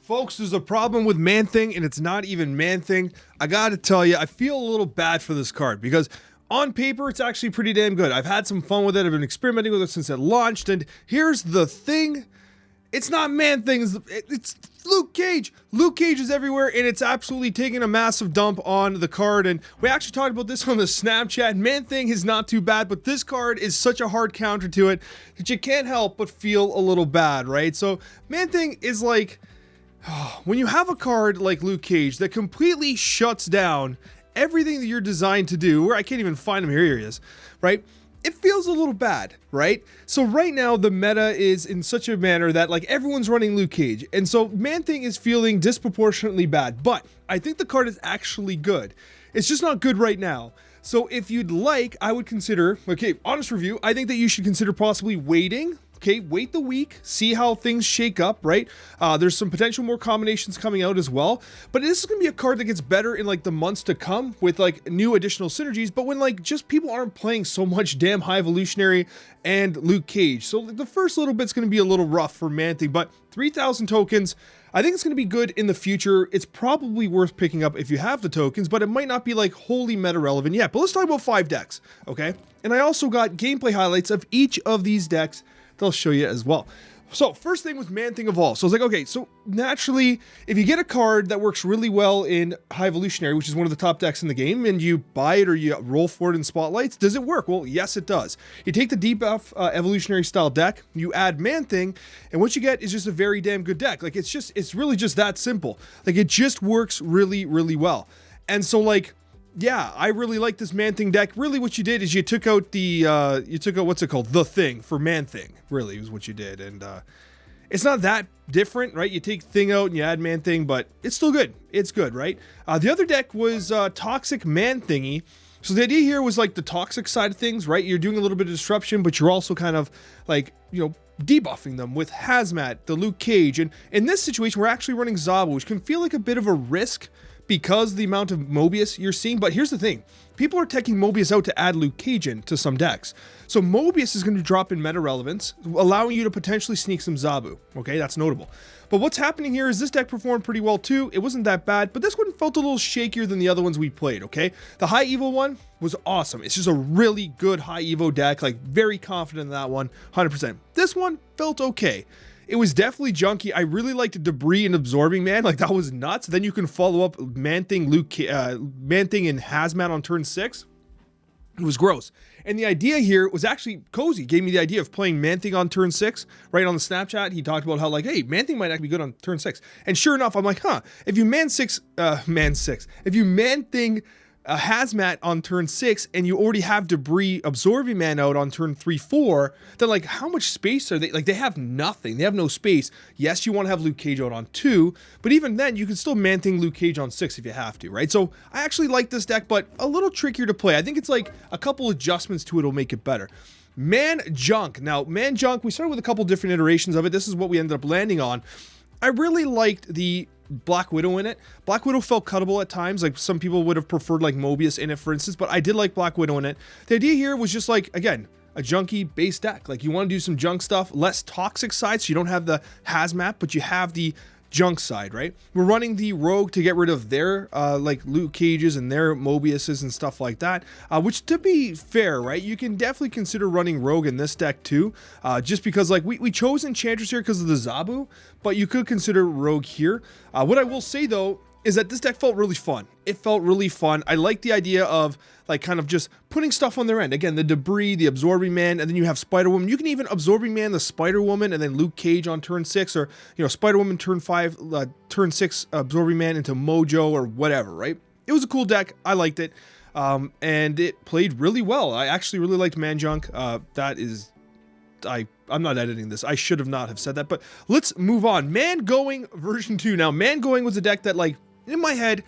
Folks, there's a problem with Man-Thing, and it's not even Man-Thing. I gotta tell you, I feel a little bad for this card because on paper, it's actually pretty damn good. I've had some fun with it. I've been experimenting with it since it launched, and here's the thing. It's not Man-Thing, it's Luke Cage. Luke Cage is everywhere, and it's absolutely taking a massive dump on the card, and we actually talked about this on the Snapchat. Man-Thing is not too bad, but this card is such a hard counter to it that you can't help but feel a little bad, right? So Man-Thing is like, when you have a card like Luke Cage that completely shuts down everything that you're designed to do, where I can't even find him, here he is, right? It feels a little bad, right? So right now the meta is in such a manner that like everyone's running Luke Cage, and so Man-Thing is feeling disproportionately bad, but I think the card is actually good. It's just not good right now. So if you'd like, I would consider, okay, honest review, I think that you should consider possibly waiting. Okay, wait the week, see how things shake up, right? There's some potential more combinations coming out as well, but this is gonna be a card that gets better in like the months to come with like new additional synergies, but when like just people aren't playing so much damn High Evolutionary and Luke Cage. So the first little bit's gonna be a little rough for Man-Thing, but 3,000 tokens, I think it's going to be good in the future. It's probably worth picking up if you have the tokens, but it might not be like wholly meta relevant yet. But let's talk about 5 decks, okay? And I also got gameplay highlights of each of these decks they'll show you as well. So first thing was Man-Thing Evolve. So I was like, okay, so naturally, if you get a card that works really well in High Evolutionary, which is one of the top decks in the game, and you buy it or you roll for it in Spotlights, does it work? Well, yes, it does. You take the debuff Evolutionary style deck, you add Man-Thing, and what you get is just a very damn good deck. Like it's really just that simple. Like it just works really, really well. And so like, yeah, I really like this Man-Thing deck. Really what you did is you took out the, what's it called? The Thing for Man-Thing, really is what you did. And it's not that different, right? You take Thing out and you add Man-Thing, but it's still good. It's good, right? The other deck was Toxic Man-Thingy. So the idea here was like the toxic side of things, right? You're doing a little bit of disruption, but you're also kind of like, you know, debuffing them with Hazmat, the Luke Cage. And in this situation, we're actually running Zabo, which can feel like a bit of a risk because the amount of Mobius you're seeing. But here's the thing, people are taking Mobius out to add Luke Cage into some decks. So Mobius is going to drop in meta relevance, allowing you to potentially sneak some Zabu. Okay, that's notable. But what's happening here is this deck performed pretty well too. It wasn't that bad, but this one felt a little shakier than the other ones we played, okay? The High Evo one was awesome. It's just a really good High Evo deck, like very confident in that one, 100%. This one felt okay. It was definitely junky. I really liked Debris and Absorbing Man. Like that was nuts. Then you can follow up Man-Thing, Man-Thing and Hazmat on turn 6. It was gross. And the idea here was actually Cozy gave me the idea of playing Man-Thing on turn 6, right on the Snapchat. He talked about how like, hey, Man-Thing might actually be good on turn 6. And sure enough, I'm like, huh, if you if you Man-Thing a Hazmat on turn 6 and you already have Debris Absorbing Man out on turn 3-4, then like how much space are they? Like they have nothing. They have no space. Yes, you want to have Luke Cage out on 2, but even then you can still Man-Thing Luke Cage on 6 if you have to, right? So I actually like this deck, but a little trickier to play. I think it's like a couple adjustments to it will make it better. Man Junk. Now, Man Junk, we started with a couple different iterations of it. This is what we ended up landing on. I really liked the Black Widow in it. Black Widow felt cuttable at times, like some people would have preferred like Mobius in it, for instance, but I did like Black Widow in it. The idea here was just like, again, a junky base deck. Like you want to do some junk stuff, less toxic side, so you don't have the Hazmat, but you have the junk side, right? We're running the Rogue to get rid of their like Luke Cages and their Mobiuses and stuff like that, which to be fair, right, you can definitely consider running Rogue in this deck too, just because like we chose Enchantress here because of the Zabu, but you could consider Rogue here. What I will say though is that this deck felt really fun. It felt really fun. I like the idea of like kind of just putting stuff on their end. Again, the Debris, the Absorbing Man, and then you have Spider-Woman. You can even Absorbing Man the Spider-Woman and then Luke Cage on turn 6, or, you know, Spider-Woman turn 5, turn 6 Absorbing Man into Mojo or whatever, right? It was a cool deck. I liked it. And it played really well. I actually really liked Man Junk. That is... I'm not editing this. I should have not have said that, but let's move on. Man Going version 2. Now, Man Going was a deck that, like, in my head,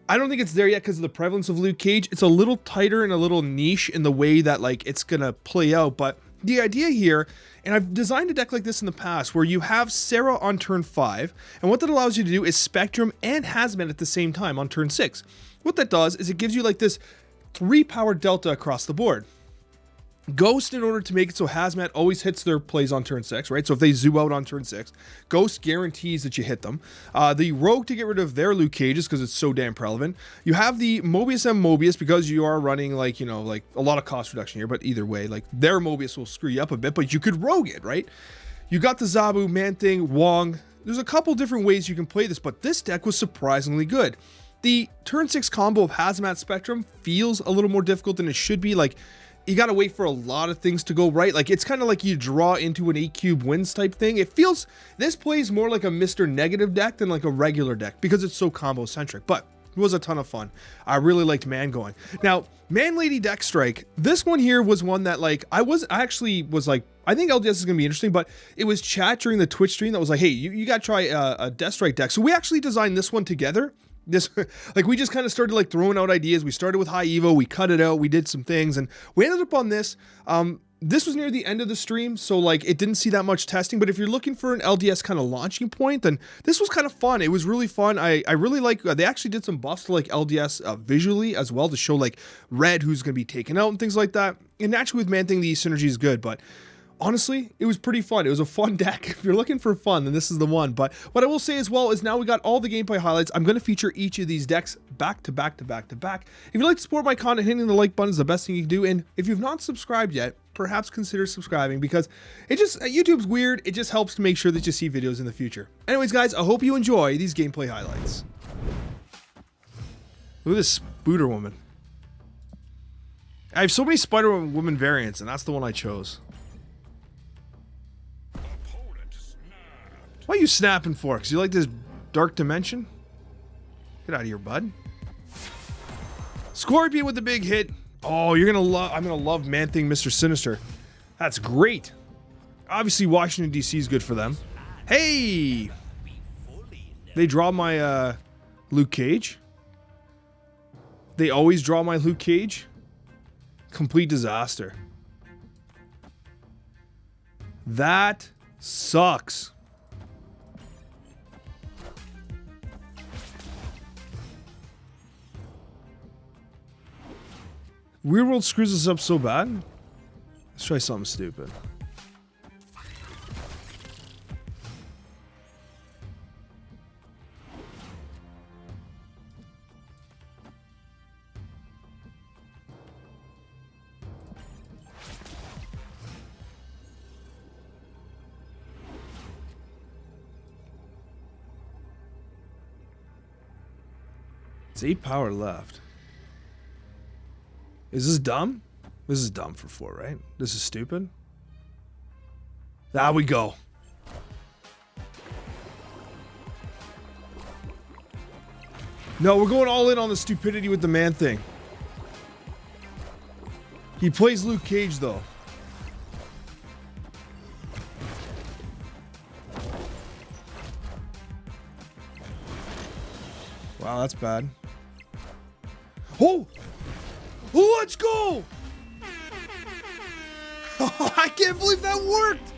I don't think it's there yet because of the prevalence of Luke Cage. It's a little tighter and a little niche in the way that, like, it's gonna play out, but the idea here, and I've designed a deck like this in the past, where you have Sarah on turn 5, and what that allows you to do is Spectrum and Hazmat at the same time on turn 6. What that does is it gives you, like, this 3-power delta across the board. Ghost, in order to make it so Hazmat always hits their plays on turn 6, right? So if they zoo out on turn 6, Ghost guarantees that you hit them. The Rogue to get rid of their Luke Cages because it's so damn prevalent. You have the Mobius and Mobius because you are running like, you know, like a lot of cost reduction here, but either way, like their Mobius will screw you up a bit, but you could Rogue it, right? You got the Zabu, Man-Thing, Wong. There's a couple different ways you can play this, but this deck was surprisingly good. The turn 6 combo of Hazmat Spectrum feels a little more difficult than it should be. Like, you got to wait for a lot of things to go right. Like, it's kind of like you draw into an 8-cube wins type thing. It feels, this plays more like a Mr. Negative deck than like a regular deck because it's so combo centric, but it was a ton of fun. I really liked Man going. Now, Man Lady Deck Strike, this one here was one that like, I actually was like, I think LDS is going to be interesting, but it was chat during the Twitch stream that was like, hey, you got to try a Death Strike deck. So we actually designed this one together. This, like, we just kind of started like throwing out ideas. We started with High Evo, we cut it out, we did some things, and we ended up on this. This was near the end of the stream, so like it didn't see that much testing, but if you're looking for an LDS kind of launching point, then this was kind of fun. It was really fun. I really like, they actually did some buffs to like LDS visually as well to show like red who's going to be taken out and things like that. And naturally with Man-Thing, the synergy is good, but honestly, it was pretty fun. It was a fun deck. If you're looking for fun, then this is the one. But what I will say as well is now we got all the gameplay highlights. I'm going to feature each of these decks back to back to back to back. If you'd like to support my content, hitting the like button is the best thing you can do. And if you've not subscribed yet, perhaps consider subscribing because it just, YouTube's weird. It just helps to make sure that you see videos in the future. Anyways, guys, I hope you enjoy these gameplay highlights. Look at this Spooder Woman. I have so many Spider Woman variants, and that's the one I chose. Why are you snapping for? Because you like this dark dimension? Get out of here, bud. Scorpion with the big hit. Oh, you're gonna love. I'm gonna love Man-Thing, Mr. Sinister. That's great. Obviously, Washington D.C. is good for them. Hey, they draw my Luke Cage. They always draw my Luke Cage. Complete disaster. That sucks. Weird World screws us up so bad. Let's try something stupid. It's 8 power left. Is this dumb? This is dumb for 4, right? This is stupid. There we go. No, we're going all in on the stupidity with the Man-Thing. He plays Luke Cage, though. Wow, that's bad. Oh! Let's go! I can't believe that worked!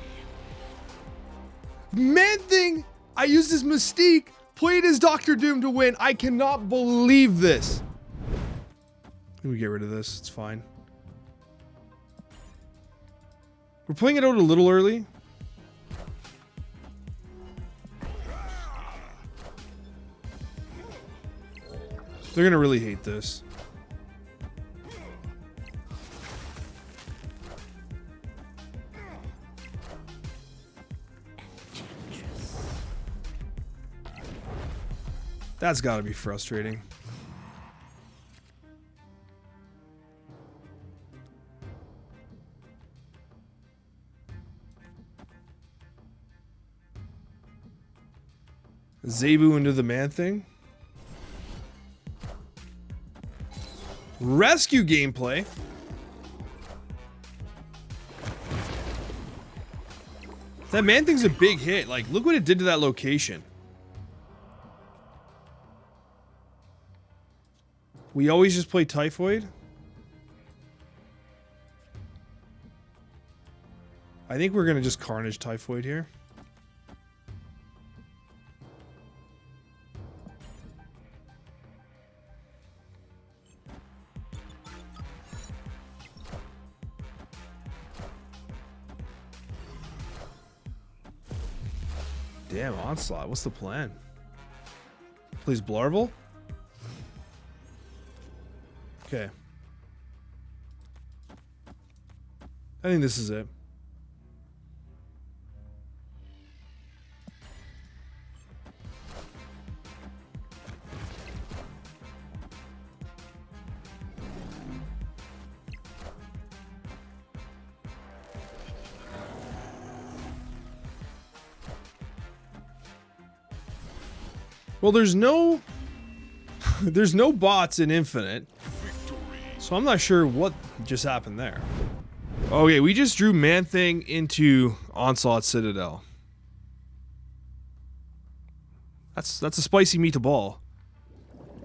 Man-Thing, I used his Mystique, played his Doctor Doom to win. I cannot believe this. Let me get rid of this, it's fine. We're playing it out a little early. They're gonna really hate this. That's gotta be frustrating. Zebu into the Man-Thing. Rescue gameplay. That Man-Thing's a big hit. Like, look what it did to that location. We always just play Typhoid. I think we're gonna just Carnage Typhoid here. Damn, Onslaught. What's the plan? Please, Blarvel? Okay. I think this is it. Well, there's no bots in Infinite, so I'm not sure what just happened there. Okay, we just drew Man-Thing into Onslaught Citadel. That's a spicy meatball.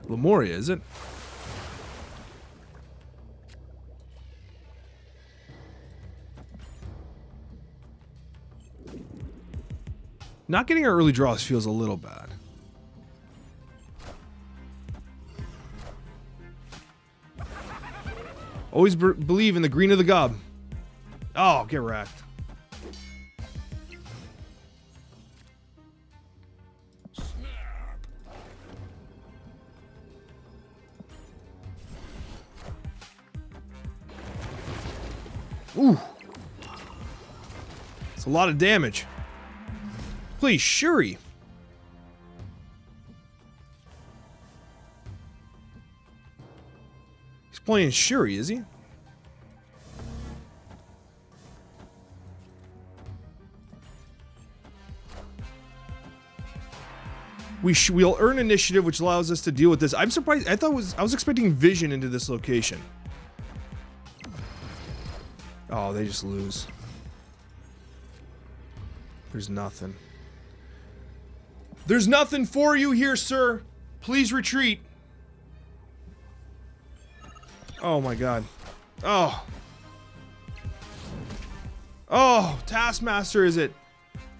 Lemuria, is it? Not getting our early draws feels a little bad. Always believe in the green of the gob. Oh, get wrecked. Ooh. It's a lot of damage. Please, Shuri. He's playing Shuri, is he? We'll earn initiative, which allows us to deal with this. I'm surprised. I was expecting vision into this location. Oh, they just lose. There's nothing. There's nothing for you here, sir. Please retreat. Oh my god. Oh. Oh, Taskmaster is it?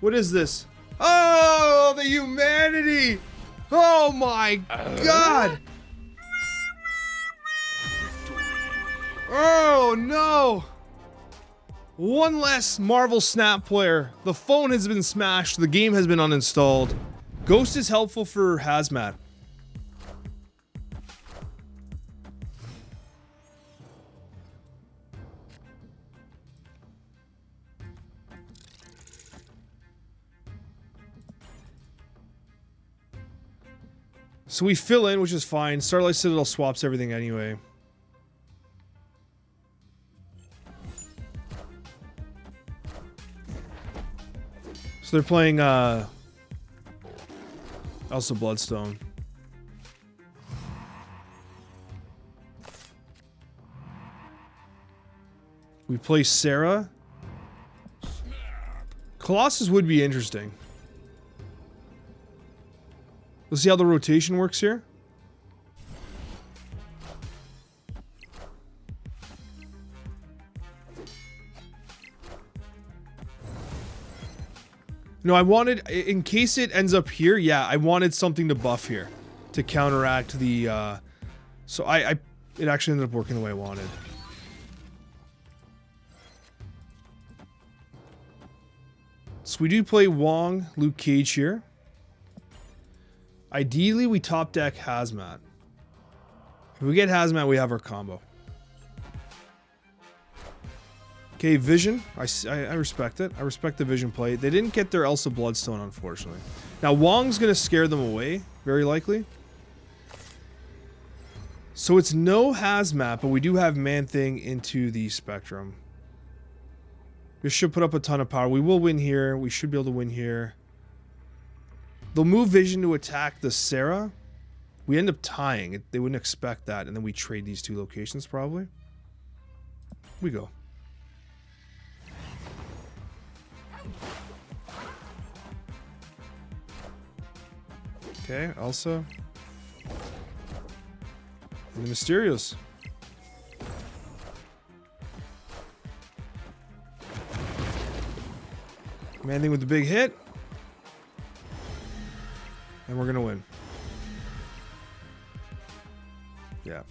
What is this? Oh, the humanity! Oh my god! Oh no! One less Marvel Snap player. The phone has been smashed. The game has been uninstalled. Ghost is helpful for Hazmat. So we fill in, which is fine. Starlight Citadel swaps everything anyway. So they're playing also Bloodstone. We play Sarah. Colossus would be interesting. Let's see how the rotation works here. No, I wanted, in case it ends up here, yeah, I wanted something to buff here to counteract the, so it actually ended up working the way I wanted. So we do play Wong, Luke Cage here. Ideally, we top deck Hazmat. If we get Hazmat, we have our combo. Okay, Vision. I respect it. I respect the Vision play. They didn't get their Elsa Bloodstone, unfortunately. Now, Wong's going to scare them away, very likely. So it's no Hazmat, but we do have Man-Thing into the Spectrum. This should put up a ton of power. We will win here. We should be able to win here. They'll move Vision to attack the Sarah. We end up tying. They wouldn't expect that. And then we trade these two locations, probably. We go. Okay, Elsa. And the Mysterios. Man-Thing with the big hit. And we're gonna win. Yeah.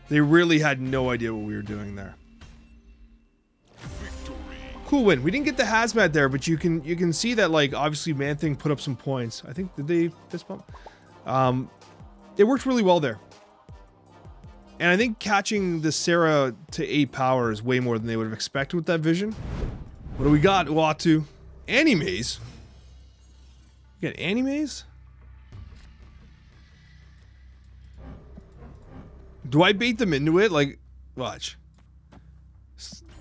They really had no idea what we were doing there. Cool win. We didn't get the hazmat there, but you can see that, like, obviously Man-Thing put up some points. I think, did they fist bump? It worked really well there. And I think catching the Sarah to 8 power is way more than they would have expected with that vision. What do we got, Uatu? Animes? You got animes? Do I bait them into it? Like, watch.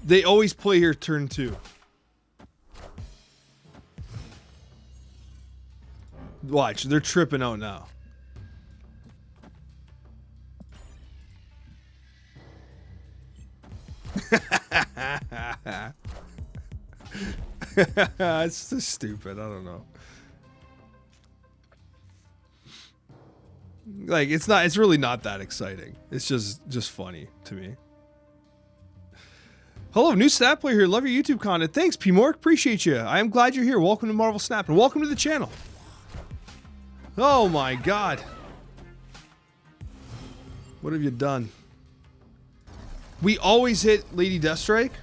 They always play here turn 2. Watch, they're tripping out now. It's just stupid. I don't know. Like, it's really not that exciting. It's just funny to me. Hello, new Snap player here. Love your YouTube content. Thanks, P-Mork. Appreciate you. I am glad you're here. Welcome to Marvel Snap and welcome to the channel. Oh my god. What have you done? We always hit Lady Deathstrike.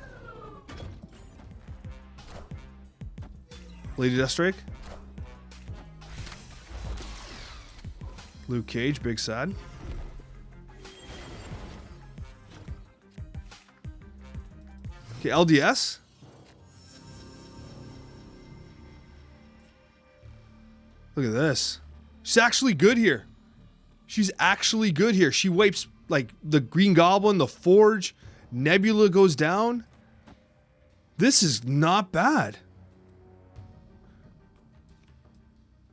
Lady Deathstrike. Luke Cage, big sad. Okay, LDS. Look at this. She's actually good here. She's actually good here. She wipes, like, the Green Goblin, the Forge, Nebula goes down. This is not bad.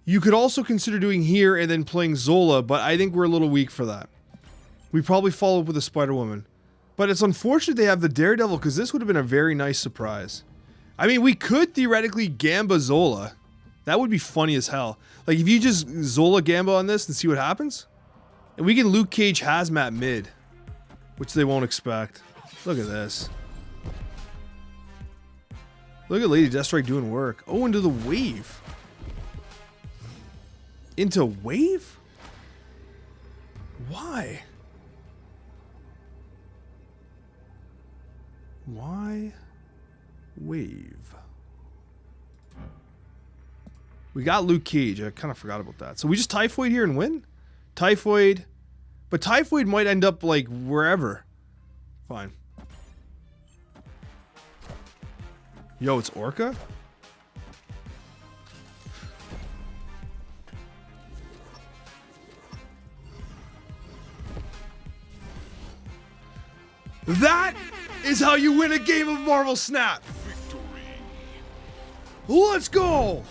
You could also consider doing here and then playing Zola, but I think we're a little weak for that. We probably follow up with a Spider-Woman. But it's unfortunate they have the Daredevil, because this would have been a very nice surprise. I mean, we could theoretically Gamba Zola. That would be funny as hell. Like, if you just Zola Gamba on this and see what happens. And we can Luke Cage Hazmat mid. Which they won't expect. Look at this. Look at Lady Deathstrike doing work. Oh, into the wave. Into wave? Why? Why wave? We got Luke Cage. I kind of forgot about that. So we just Typhoid here and win? Typhoid. But Typhoid might end up, like, wherever. Fine. Yo, it's Orca? That is how you win a game of Marvel Snap. Victory. Let's go.